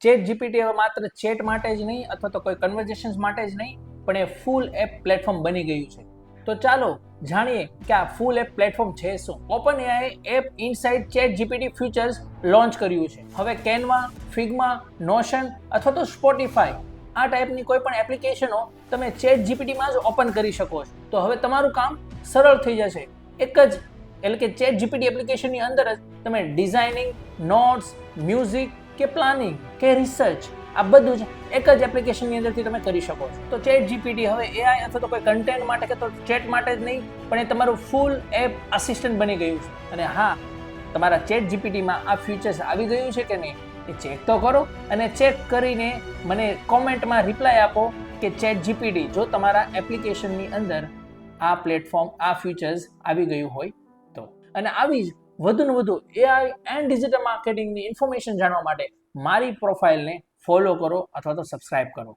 Chat GPT હવે માત્ર chat માટે જ નહીં અથવા તો કોઈ કન્વર્ઝેશન્સ માટે જ નહીં, પણ એ ફૂલ એપ પ્લેટફોર્મ બની ગયું છે. તો ચાલો જાણીએ કે આ ફૂલ એપ પ્લેટફોર્મ છે શું. Open AI app inside chat GPT features launch કર્યું છે. હવે કેનવા, ફિગ્મા, નોશન અથવા તો સ્પોટીફાય આ ટાઈપની કોઈ પણ એપ્લિકેશનો તમે ચેટ જીપીટીમાં જ ઓપન કરી શકો છો. તો હવે તમારું કામ સરળ થઈ જશે. એક જ એટલે કે ચેટ જીપીટી એપ્લિકેશનની અંદર જ તમે ડિઝાઇનિંગ, નોટ્સ, મ્યુઝિક કે પ્લાનિંગ કે રિસર્ચ આ બધું જ એક જ એપ્લિકેશનની અંદરથી તમે કરી શકો છો. તો ચેટ જીપીટી હવે એઆઈ અથવા તો કોઈ કન્ટેન્ટ માટે કે તો ચેટ માટે જ નહીં, પણ એ તમારું ફૂલ એપ આસિસ્ટન્ટ બની ગયું છે. અને હા, તમારા ચેટ જીપીટીમાં આ ફીચર્સ આવી ગયું છે કે નહીં એ ચેક તો કરો, અને ચેક કરીને મને કોમેન્ટમાં રિપ્લાય આપો કે ચેટ જીપીટી જો તમારા એપ્લિકેશનની અંદર આ પ્લેટફોર્મ આ ફીચર્સ આવી ગયું હોય તો. અને આવી જ વધુને વધુ એઆઈ એન્ડ ડિજિટલ માર્કેટિંગની ઇન્ફોર્મેશન જાણવા માટે મારી પ્રોફાઇલને ફોલો કરો અથવા તો સબસ્ક્રાઇબ કરો.